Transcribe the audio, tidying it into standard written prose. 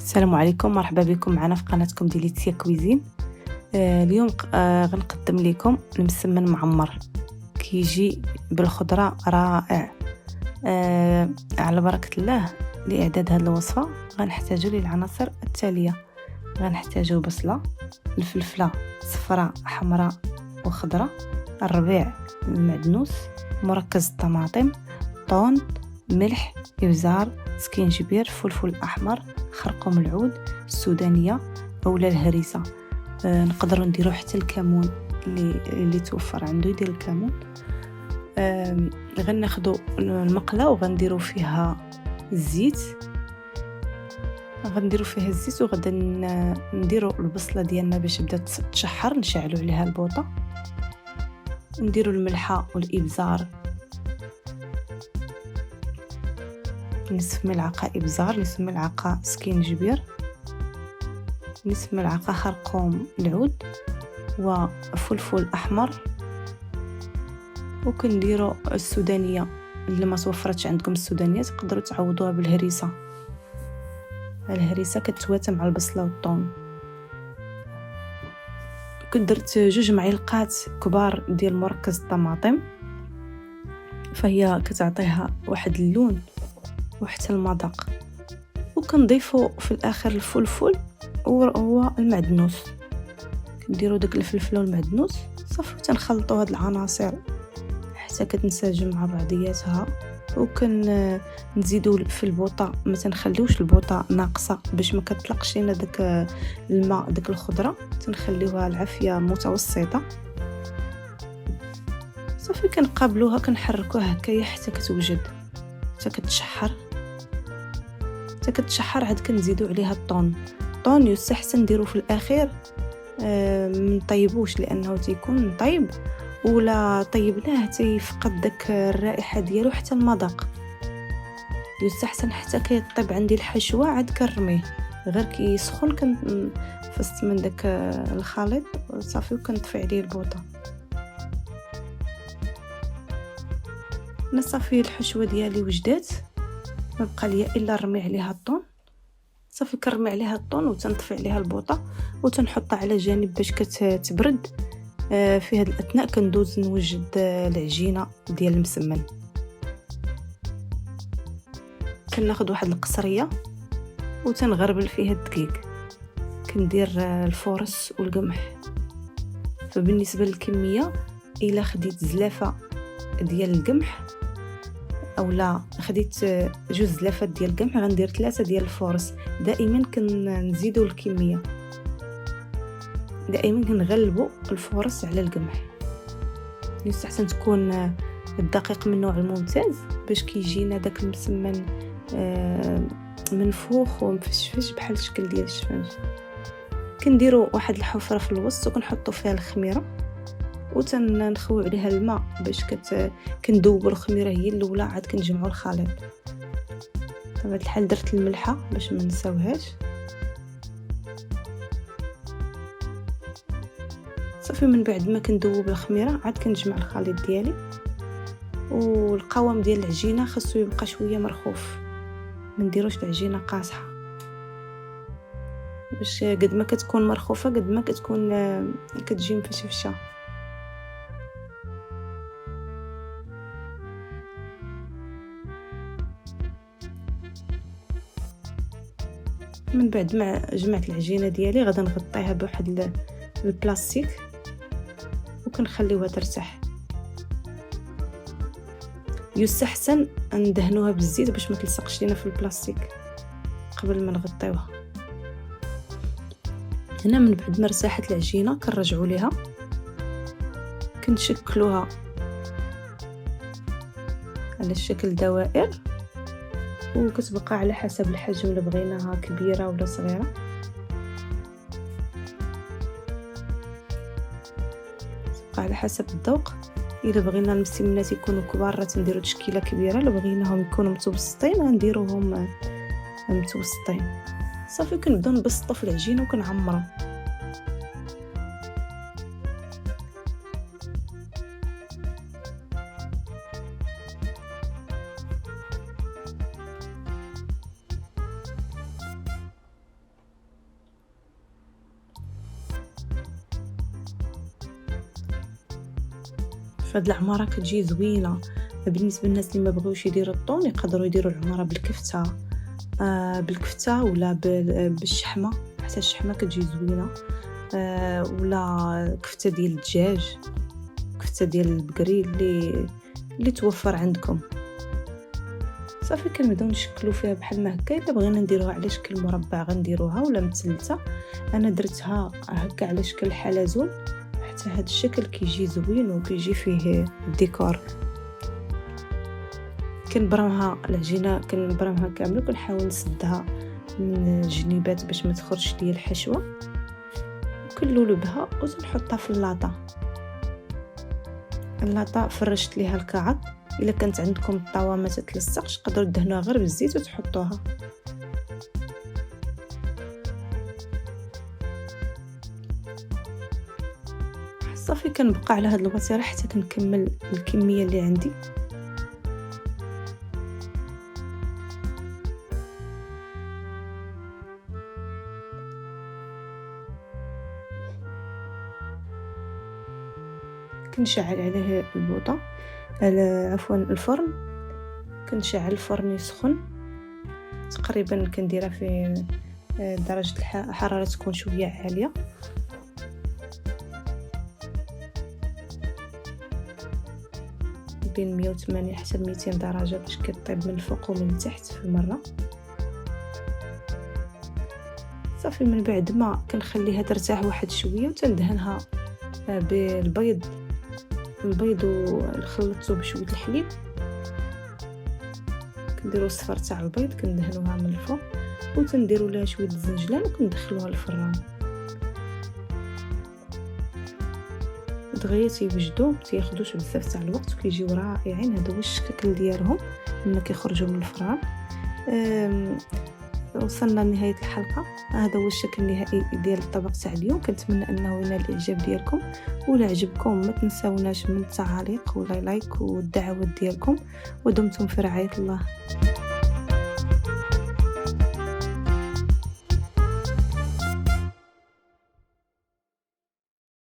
السلام عليكم، مرحبا بكم معنا في قناتكم ديليتسيا كويزين. اليوم غنقدم لكم المسمن معمر كيجي بالخضره رائع. على بركه الله. لاعداد هذه الوصفه غنحتاجوا للعناصر التاليه: غنحتاجوا بصله، الفلفله صفراء حمراء وخضراء، الربيع المعدنوس، مركز الطماطم، طون، ملح، ابزار، سكينجبير، فلفل احمر، خرقوم العود، السودانيه اولا الهريسه. نقدروا نديروا حتى الكمون اللي توفر عنده يدير الكمون. غناخذوا المقله وغنديروا فيها الزيت، وغدا نديروا البصله ديالنا باش بدات تشحر، نشعلوا عليها البوطه، نديروا الملحه والابزار، نصف ملعقه ابزار، نصف ملعقه سكينجبير، نصف ملعقه خرقوم العود وفلفل احمر. وكنديروا السودانيه اللي ما توفرتش عندكم السودانيه تقدروا تعوضوها بالهريسه. الهريسه كتواتى مع البصله والثوم. كدرت 2 معالق كبار ديال مركز الطماطم، فهي كتعطيها واحد اللون وحتى المذاق. وكنضيفوا في الاخر الفلفل وهو المعدنوس، كنديروا داك الفلفل والمعدنوس صافي، تنخلطوا هاد العناصر حتى كتنسجم مع بعضياتها. نزيدوا في البوطه، ما تنخليوش البوطه ناقصه باش ما كتطلقش لنا داك الماء داك الخضره، تنخليوها العافيه متوسطه صافي. كنقابلوها كنحركوها هكايا حتى كتوجد، حتى كتشحر عاد كنزيدوا عليها الطون يستحسن نديرو في الاخير، من طيبوش لانه تيكون طيب، ولا طيبناه تيفقد داك الرائحه ديالو حتى المذاق. يستحسن حتى كيطيب عندي الحشوه عاد كنرميه، غير كيسخن فست من داك الخليط صافي، وكنطفي عليه البوطه. صافي الحشوه ديالي وجدات، ما بقى ليا الا نرمي عليها الطون صافي. كنرمي عليها الطون وتنطفي عليها البوطه وتنحطها على جانب باش كتبرد. في هذا الاثناء كندوز نوجد العجينه ديال المسمن. كناخذ واحد القصريه وتنغربل فيها الدقيق، كندير الفورس والقمح. فبالنسبه للكميه، الا خديت زلافه ديال القمح اولا خديت 2 زلافات ديال القمح، غندير 3 ديال الفورس. دائما كنزيدوا الكميه، دائما كنغلبوا الفورس على القمح. يستحسن تكون الدقيق من النوع الممتاز باش كيجينا داك المسمن منفوخ ومفشفش بحال الشكل ديال الشفنج. كنديروا واحد الحفره في الوسط وكنحطوا فيها الخميره وتنخوي عليها الماء باش كندوبوا الخميره هي الاولى، عاد كنجمعوا الخليط. بطبيعه الحال درت الملحه باش ما نساوهاش صافي. من بعد ما كندوب الخميره عاد كنجمع الخليط ديالي، والقوام ديال العجينه خاصو يبقى شويه مرخوف، ما نديروش العجينه قاصحه، باش قد ما كتكون مرخوفه قد ما كتكون كتجي مفشفشه. من بعد ما جمعت العجينه ديالي غادي نغطيها بواحد البلاستيك وكنخليوها ترتاح. يستحسن ندهنوها بالزيت باش ما تلصقش لينا في البلاستيك قبل ما نغطيوها. هنا من بعد ما ارتاحت العجينه كنرجعوا ليها، كنشكلوها على شكل دوائر، وكتبقى على حسب الحجم اللي بغيناها كبيره ولا صغيره. تبقى على حسب الذوق. الا بغينا المسمنات يكونوا كبار تنديروا تشكيله كبيره، الا بغيناهم يكونوا متوسطين غنديروهم متوسطين صافي. كنبداو نبسطوا في العجينه وكنعمروا. فهاد العماره كتجي زوينه. بالنسبه للناس اللي ما بغيوش يديروا الطون يقدروا يديروا العماره بالكفته، ولا بالشحمه، حتى الشحمه كتجي زوينه. ولا كفته ديال الدجاج، كفته ديال البقري اللي توفر عندكم. صافي كنبداو نشكلوا فيها بحال ما هكا. الا بغينا نديروها على شكل مربع غنديروها ولا مثلثه. انا درتها هكا على شكل حلزون، حتى هذا الشكل كيجي زوين وكيجي فيه الديكور. كنبرمها العجينه، كنبرمها كامله وكنحاول نسدها من الجنيبات باش ما تخرجش ليا الحشوه. كنلولبها وتنحطها في اللاطه فرشت ليها الكعك. الا كانت عندكم الطاوه ما تتلصقش تقدروا تدهنوها غير بالزيت وتحطوها. صافي كنبقى على هاد الوتيره حتى كنكمل الكميه اللي عندي. كنشعل عليه البوطه، عفوا الفرن. كنشعل الفرن يسخن تقريبا، كنديرها في درجه الحراره تكون شويه عاليه. بين 180 حتى 200 درجه باش كطيب من الفوق ومن التحت في المره. صافي من بعد ما كنخليها ترتاح واحد شويه وتندهنها بالبيض. البيض وخلطته بشويه الحليب، كنديروا الصفر تاع البيض كندهنوها من الفوق وتنديروا لها شويه الزنجلان وكندخلوها للفران. دغيا تيوجدوا تياخذوش بزاف تاع الوقت وكيجيو رائعين. هذا هو الشكل ديالهم ملي كيخرجوا من الفران. وصلنا لنهايه الحلقه. هذا هو الشكل النهائي ديال الطبق تاع اليوم. كنتمنى انه ينال الاعجاب ديالكم، ولا عجبكم ما تنساوناش من التعاليق ولا لايك والدعوات ديالكم. ودمتم في رعايه الله.